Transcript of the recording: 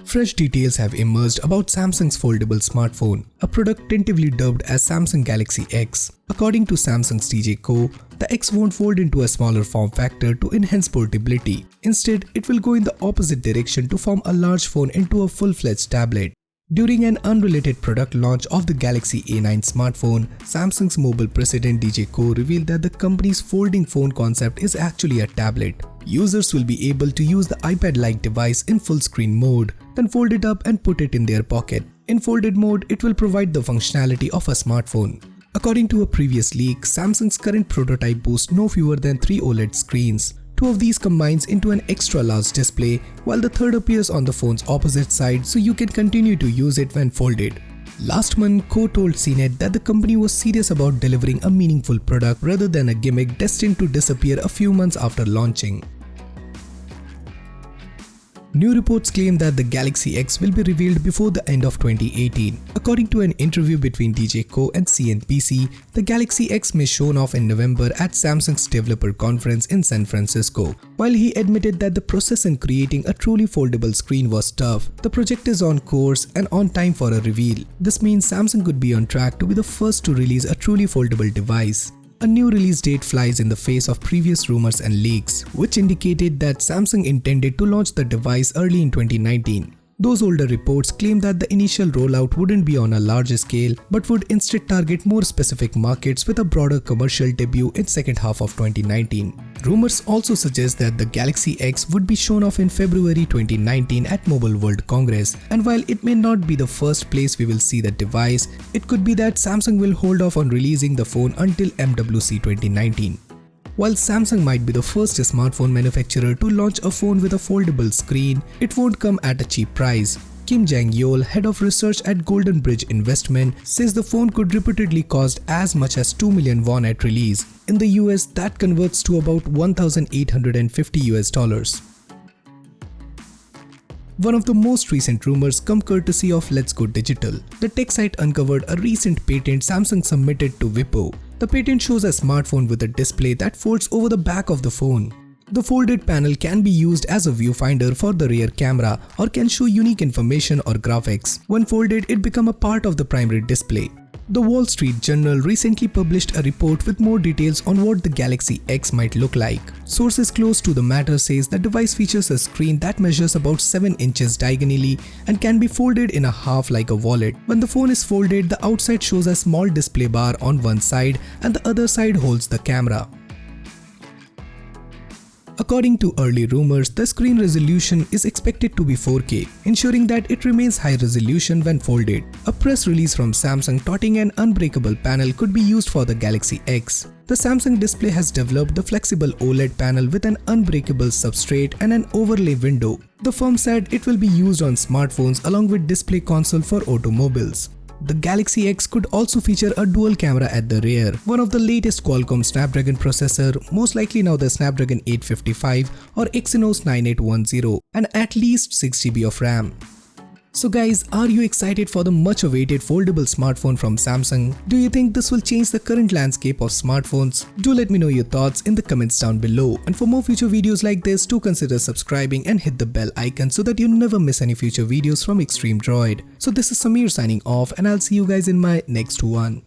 Fresh details have emerged about Samsung's foldable smartphone, a product tentatively dubbed as Samsung Galaxy X. According to Samsung's DJ Koh, the X won't fold into a smaller form factor to enhance portability. Instead, it will go in the opposite direction to form a large phone into a full-fledged tablet. During an unrelated product launch of the Galaxy A9 smartphone, Samsung's mobile president DJ Koh revealed that the company's folding phone concept is actually a tablet. Users will be able to use the iPad-like device in full screen mode, then fold it up and put it in their pocket. In folded mode, it will provide the functionality of a smartphone. According to a previous leak, Samsung's current prototype boasts no fewer than 3 OLED screens. 2 of these combines into an extra large display, while the third appears on the phone's opposite side so you can continue to use it when folded. Last month, Koh told CNET that the company was serious about delivering a meaningful product rather than a gimmick destined to disappear a few months after launching. New reports claim that the Galaxy X will be revealed before the end of 2018. According to an interview between DJ Koh and CNBC, the Galaxy X may shown off in November at Samsung's developer conference in San Francisco. While he admitted that the process in creating a truly foldable screen was tough, the project is on course and on time for a reveal. This means Samsung could be on track to be the first to release a truly foldable device. A new release date flies in the face of previous rumors and leaks, which indicated that Samsung intended to launch the device early in 2019. Those older reports claim that the initial rollout wouldn't be on a larger scale but would instead target more specific markets with a broader commercial debut in second half of 2019. Rumors also suggest that the Galaxy X would be shown off in February 2019 at Mobile World Congress, and while it may not be the first place we will see the device, it could be that Samsung will hold off on releasing the phone until MWC 2019. While Samsung might be the first smartphone manufacturer to launch a phone with a foldable screen, it won't come at a cheap price. Kim Jang-yeol, head of research at Golden Bridge Investment, says the phone could reportedly cost as much as 2 million won at release. In the US, that converts to about $1,850. One of the most recent rumors come courtesy of Let's Go Digital. The tech site uncovered a recent patent Samsung submitted to WIPO. The patent shows a smartphone with a display that folds over the back of the phone. The folded panel can be used as a viewfinder for the rear camera or can show unique information or graphics. When folded, it becomes a part of the primary display. The Wall Street Journal recently published a report with more details on what the Galaxy X might look like. Sources close to the matter says the device features a screen that measures about 7 inches diagonally and can be folded in a half like a wallet. When the phone is folded, the outside shows a small display bar on one side and the other side holds the camera. According to early rumors, the screen resolution is expected to be 4K, ensuring that it remains high resolution when folded. A press release from Samsung touting an unbreakable panel could be used for the Galaxy X. The Samsung display has developed the flexible OLED panel with an unbreakable substrate and an overlay window. The firm said it will be used on smartphones along with display console for automobiles. The Galaxy X could also feature a dual camera at the rear, one of the latest Qualcomm Snapdragon processor, most likely now the Snapdragon 855 or Exynos 9810, and at least 6GB of RAM. So guys, are you excited for the much awaited foldable smartphone from Samsung? Do you think this will change the current landscape of smartphones? Do let me know your thoughts in the comments down below, and for more future videos like this, do consider subscribing and hit the bell icon so that you never miss any future videos from Extreme Droid. So this is Samir signing off, and I'll see you guys in my next one.